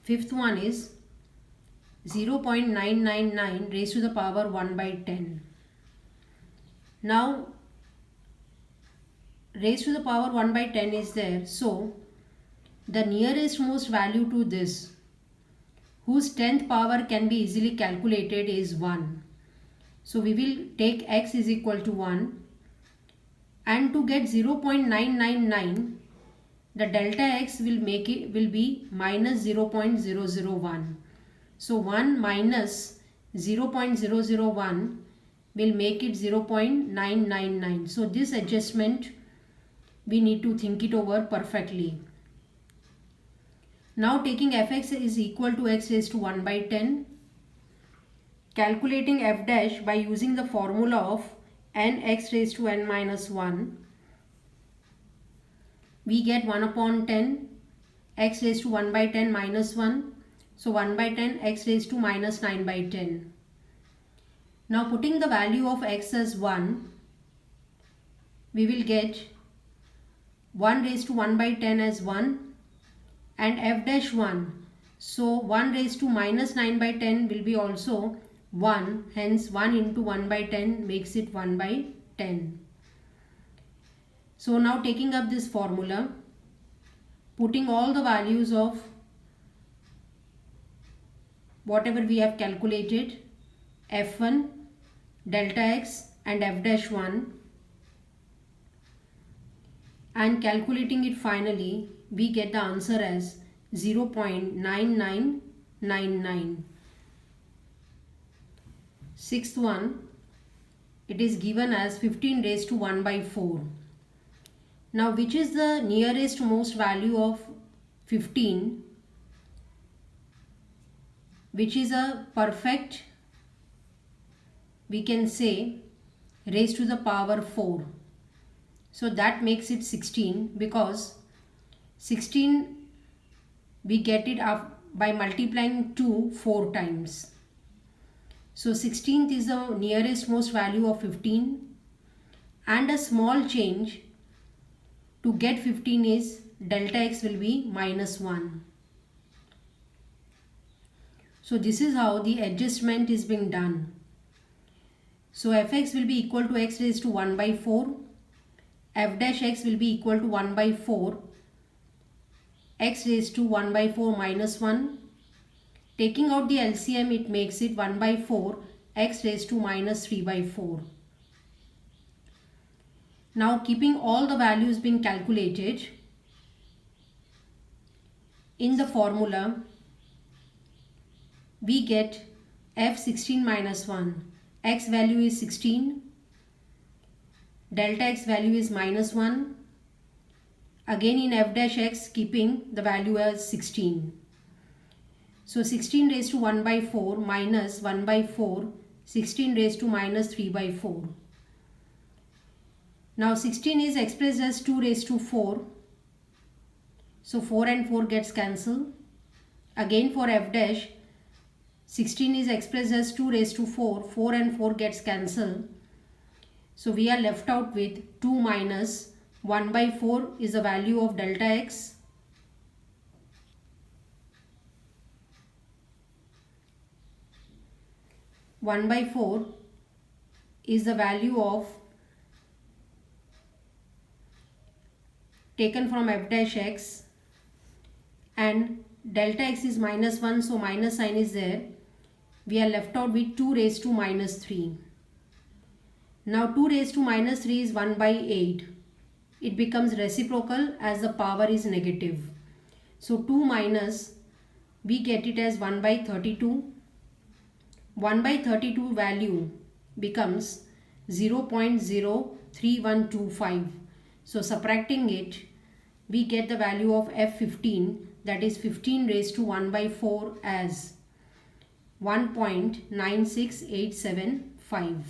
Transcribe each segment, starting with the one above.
Fifth one is 0.999 raised to the power 1 by 10. Now raised to the power 1 by 10 is there. So the nearest most value to this, whose 10th power can be easily calculated, is 1. So we will take x is equal to 1, and to get 0.999, the delta x will be minus 0.001. So 1 minus 0.001 will make it 0.999. So this adjustment we need to think it over perfectly. Now taking fx is equal to x raised to 1 by 10. Calculating f dash by using the formula of nx raised to n minus 1. We get 1 upon 10 x raised to 1 by 10 minus 1. So 1 by 10 x raised to minus 9 by 10. Now putting the value of x as 1, we will get 1 raised to 1 by 10 as 1 and f dash 1. So 1 raised to minus 9 by 10 will be also 1. Hence 1 into 1 by 10 makes it 1 by 10. So now taking up this formula, putting all the values of whatever we have calculated, f1, delta x and f dash 1, and calculating it finally, we get the answer as 0.9999. Sixth one, it is given as 15 raised to 1 by 4. Now which is the nearest most value of 15, which is a perfect, we can say, raised to the power 4. So that makes it 16, because 16 we get it up by multiplying 2 4 times. So 16th is the nearest most value of 15, and a small change to get 15 is delta x will be minus 1. So this is how the adjustment is being done. So fx will be equal to x raised to 1 by 4. F dash x will be equal to 1 by 4. X raised to 1 by 4 minus 1. Taking out the LCM, it makes it 1 by 4. X raised to minus 3 by 4. Now keeping all the values being calculated, in the formula we get f16 minus 1. X value is 16. Delta x value is minus 1. Again in f dash x, keeping the value as 16. So 16 raised to 1 by 4 minus 1 by 4, 16 raised to minus 3 by 4. Now 16 is expressed as 2 raised to 4. So 4 and 4 gets cancelled. Again for f dash, 16 is expressed as 2 raised to 4. 4 and 4 gets cancelled. So we are left out with 2 minus 1 by 4 is the value of delta x. One by 4 is the value of taken from f dash x, and delta x is minus 1, so minus sign is there. We are left out with 2 raised to minus 3. Now 2 raised to minus 3 is 1 by 8. It becomes reciprocal as the power is negative. So 2 minus, we get it as 1 by 32. 1 by 32 value becomes 0.03125. So subtracting it, we get the value of f15, that is 15 raised to 1 by 4 as 1.96875.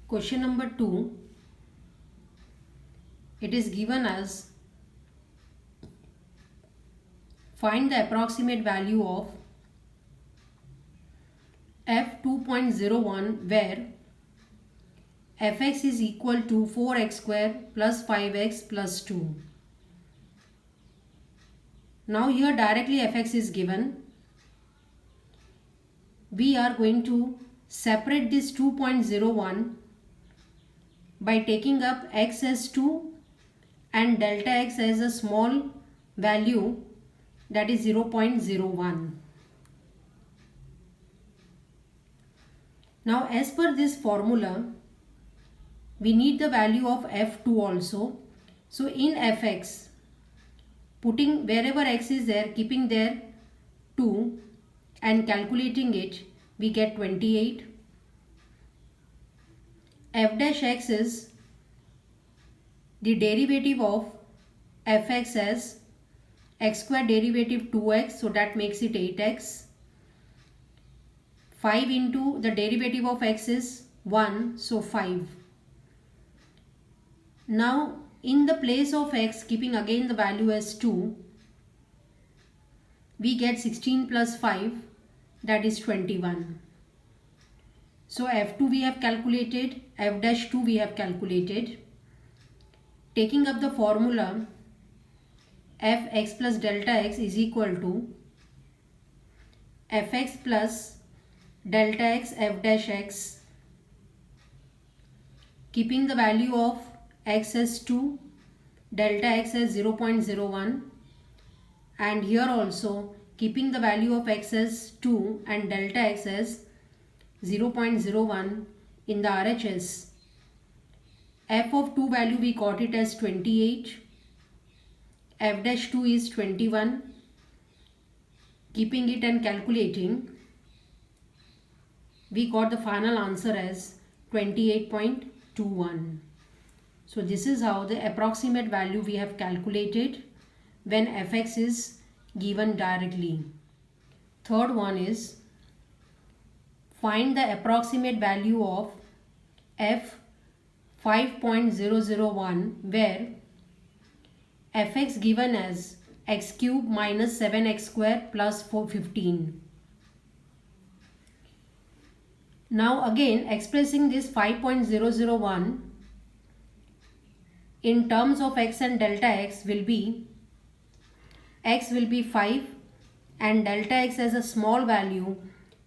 Question number 2, it is given as find the approximate value of f2.01 where fx is equal to 4x square plus 5x plus 2. Now here directly fx is given. We are going to separate this 2.01 by taking up x as 2 and delta x as a small value, that is 0.01. Now as per this formula, we need the value of f2 also. So in fx, putting wherever x is there, keeping there 2 and calculating it, we get 28. F dash x is the derivative of fx as x square derivative 2x, so that makes it 8x. 5 into the derivative of x is 1, so 5. Now in the place of x, keeping again the value as 2, we get 16 plus 5, that is 21. So f2 we have calculated, f dash 2 we have calculated. Taking up the formula, fx plus delta x is equal to fx plus delta x f dash x, keeping the value of x as 2, delta x as 0.01, and here also keeping the value of x as 2 and delta x as 0.01 in the RHS. F of 2 value we got it as 28, f dash 2 is 21, keeping it and calculating, we got the final answer as 28.21. So this is how the approximate value we have calculated when fx is given directly. Third one is find the approximate value of f 5.001 where fx given as x cube minus 7x square plus 415. Now again expressing this 5.001 in terms of x and delta x will be, x will be 5 and delta x as a small value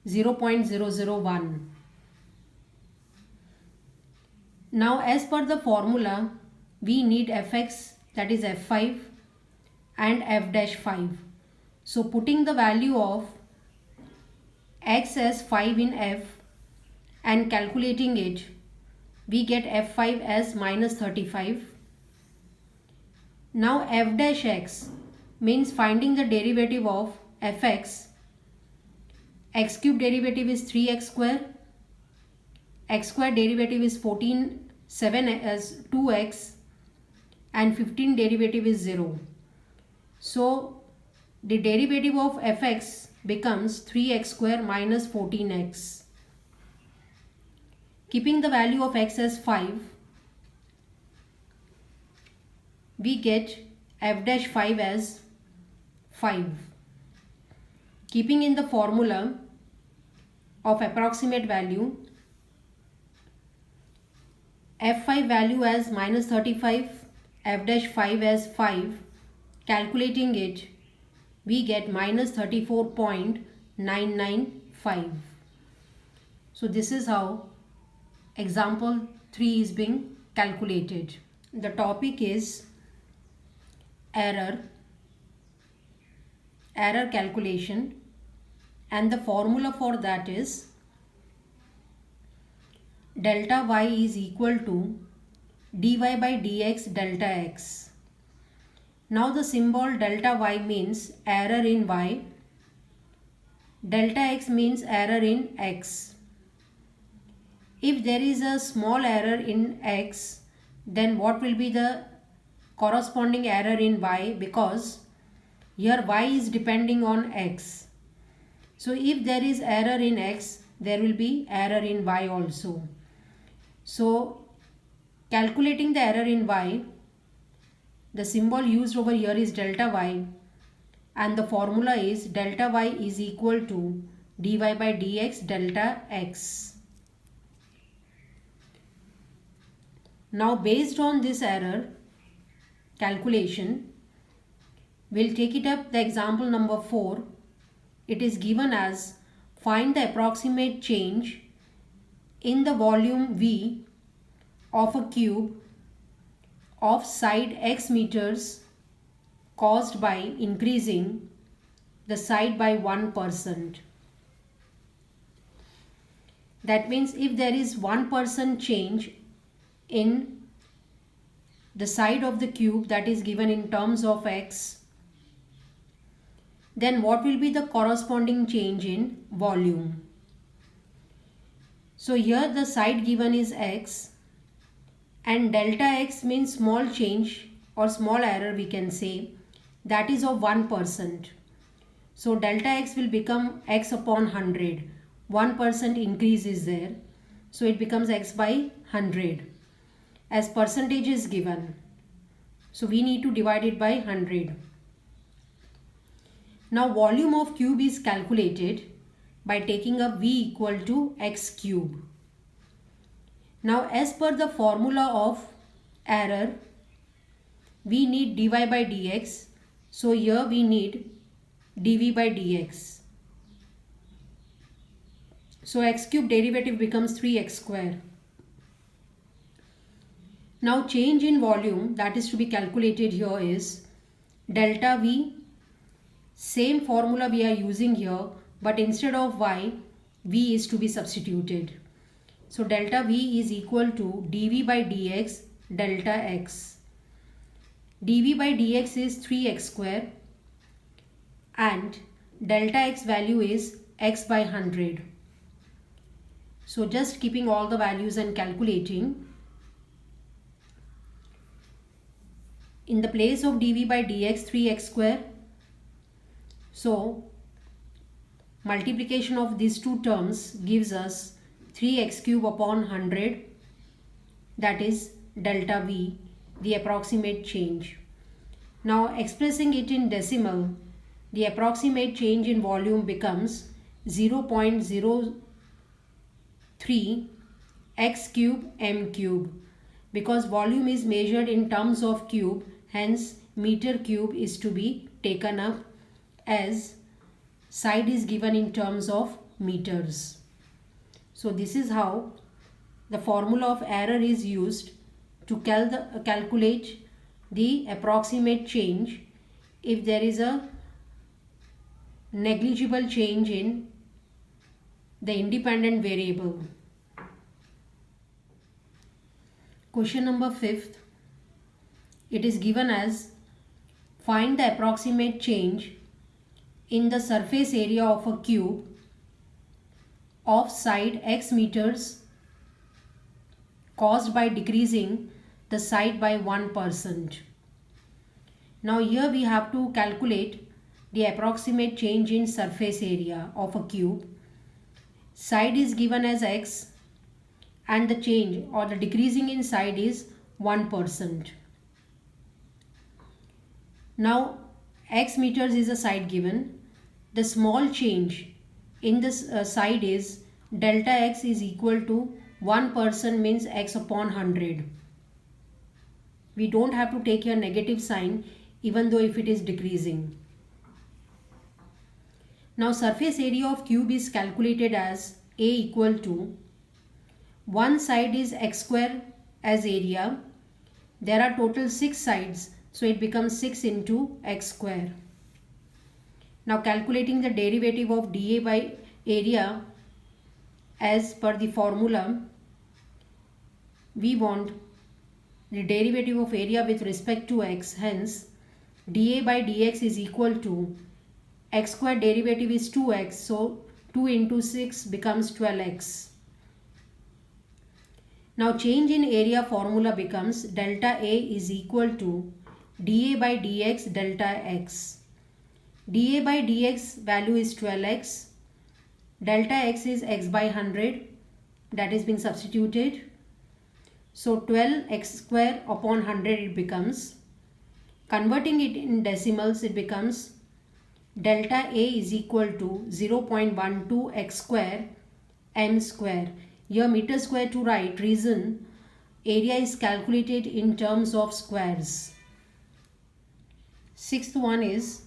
0.001. Now as per the formula, we need fx, that is f5 and f dash 5. So putting the value of x as 5 in f and calculating it, we get f5 as minus 35. Now f dash x means finding the derivative of fx. X cube derivative is 3x square, x square derivative is 7 as 2x, and 15 derivative is 0. So the derivative of fx becomes 3x square minus 14x. Keeping the value of x as 5, we get f dash 5 as 5. Keeping in the formula of approximate value, f5 value as minus 35, f dash 5 as 5, calculating it, we get minus 34.995. So this is how example 3 is being calculated. The topic is error calculation, and the formula for that is delta y is equal to dy by dx delta x. Now the symbol delta y means error in y, delta x means error in x. If there is a small error in x, then what will be the corresponding error in y, because here y is depending on x. So if there is error in x, there will be error in y also. So calculating the error in y, the symbol used over here is delta y, and the formula is delta y is equal to dy by dx delta x. Now based on this error calculation, We'll take it up the example number 4. It is given as find the approximate change in the volume V of a cube of side x meters caused by increasing the side by 1%. That means if there is 1% change in the side of the cube that is given in terms of x, then what will be the corresponding change in volume? So here the side given is x, and delta x means small change or small error, we can say, that is of 1%. So delta x will become x upon 100. 1% increase is there. So it becomes x by 100 as percentage is given. So we need to divide it by 100. Now volume of cube is calculated by taking a V equal to x cube. Now as per the formula of error, we need dy by dx. So here we need dv by dx. So x cube derivative becomes 3x square. Now change in volume that is to be calculated here is delta V. Same formula we are using here, but instead of y, v is to be substituted. So delta V is equal to dv by dx delta x. dv by dx is 3x square and delta x value is x by 100. So just keeping all the values and calculating. In the place of dv by dx 3x square, so multiplication of these two terms gives us 3x cube upon 100, that is delta V, the approximate change. Now expressing it in decimal, the approximate change in volume becomes 0.03 x cube m cube. Because volume is measured in terms of cube, hence meter cube is to be taken up as side is given in terms of meters. So this is how the formula of error is used to calculate the approximate change if there is a negligible change in the independent variable. Question number 5th. It is given as find the approximate change in the surface area of a cube of side x meters caused by decreasing the side by 1%. Now here we have to calculate the approximate change in surface area of a cube. Side is given as x and the change or the decreasing in side is 1%. Now x meters is a side given. The small change in this side is delta x is equal to 1% means x upon 100. We don't have to take a negative sign even though if it is decreasing. Now surface area of cube is calculated as A equal to one side is x square as area. There are total 6 sides, so it becomes 6 into x square. Now calculating the derivative of dA by area as per the formula, we want the derivative of area with respect to x, hence dA by dx is equal to x square derivative is 2x, so 2 into 6 becomes 12x. Now change in area formula becomes delta A is equal to dA by dx delta x. dA by dx value is 12x. Delta x is x by 100, that is being substituted. So 12x square upon 100 it becomes. Converting it in decimals, it becomes delta A is equal to 0.12 x square m square. Here meter square to right, reason area is calculated in terms of squares. 6. Sixth one is,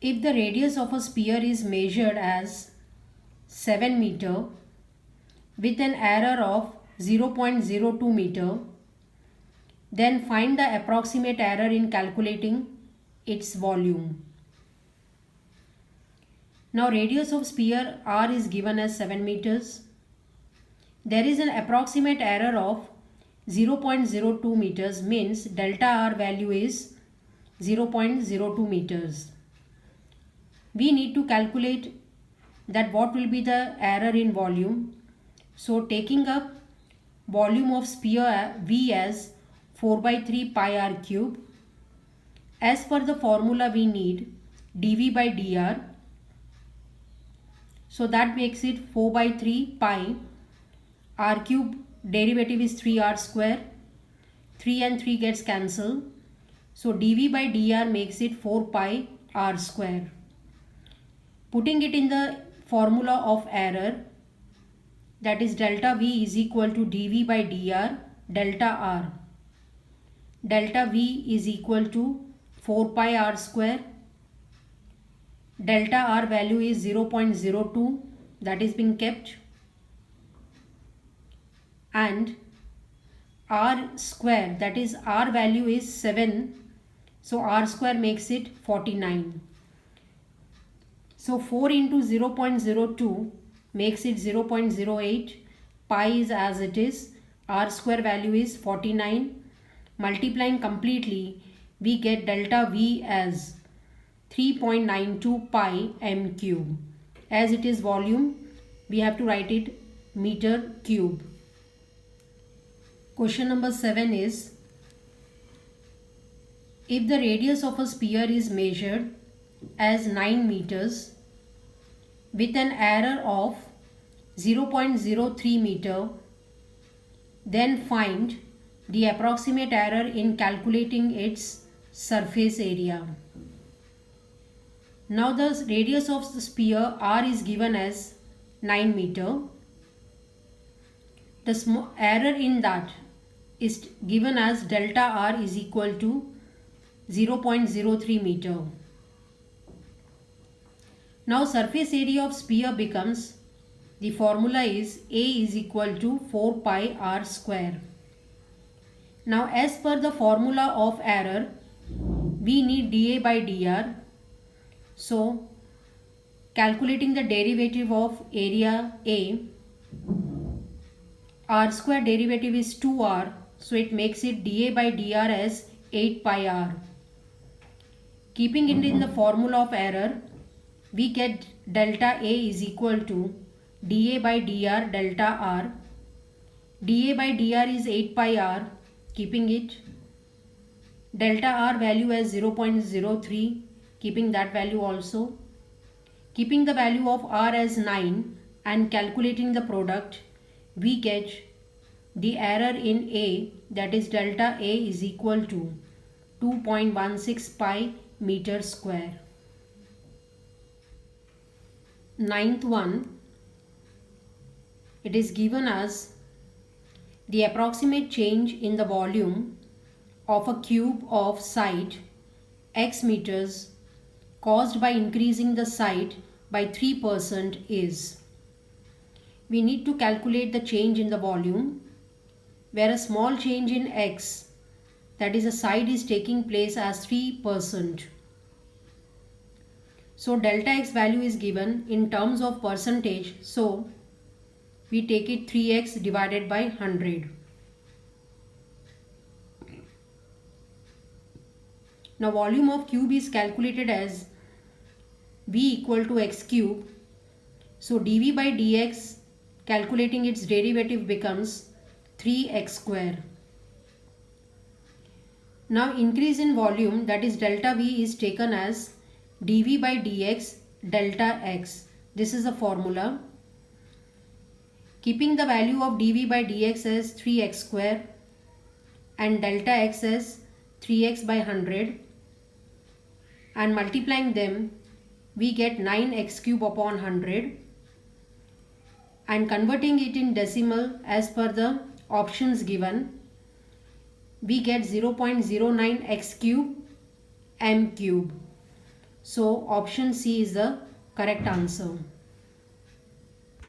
if the radius of a sphere is measured as 7 meter with an error of 0.02 meter, then find the approximate error in calculating its volume. Now radius of sphere R is given as 7 meters. There is an approximate error of 0.02 meters, means delta R value is 0.02 meters. We need to calculate that what will be the error in volume. So taking up volume of sphere V as 4 by 3 pi r cube. As per the formula we need dV by dr. So that makes it 4 by 3 pi r cube, derivative is 3r square. 3 and 3 gets cancelled. So dV by dr makes it 4 pi r square. Putting it in the formula of error, that is delta V is equal to dV by dr delta r. Delta V is equal to 4 pi r square. Delta R value is 0.02, that is being kept. And R square, that is R value is 7. So R square makes it 49. So 4 into 0.02 makes it 0.08. Pi is as it is. R square value is 49. Multiplying completely, we get delta V as 3.92 pi m cube. As it is volume, we have to write it meter cube. Question number 7 is, if the radius of a sphere is measured as 9 meters with an error of 0.03 meter, then find the approximate error in calculating its surface area. Now the radius of the sphere R is given as 9 meter. The error in that is given as delta R is equal to 0.03 meter. Now surface area of sphere becomes, the formula is A is equal to 4 pi r square. Now as per the formula of error, we need dA by dr. So calculating the derivative of area A, r square derivative is 2r, so it makes it dA by dr as 8 pi r. Keeping it in the formula of error, we get delta A is equal to dA by dr delta r. dA by dr is 8 pi r, keeping it. Delta r value as 0.03, keeping that value also. Keeping the value of r as 9 and calculating the product, we get the error in A, that is delta A is equal to 2.16 pi meter square. Ninth one, it is given as the approximate change in the volume of a cube of side x meters caused by increasing the side by 3% is. We need to calculate the change in the volume where a small change in x, that is a side, is taking place as 3%. So delta x value is given in terms of percentage, so we take it 3x divided by 100. Now volume of cube is calculated as V equal to x cube. So dV by dx, calculating its derivative, becomes 3x square. Now increase in volume, that is delta V, is taken as dV by dx delta x. This is the formula. Keeping the value of dV by dx as 3x square and delta x as 3x by 100 and multiplying them, we get 9x cube upon 100, and converting it in decimal as per the options given, we get 0.09 x cube m cube. So option C is the correct answer.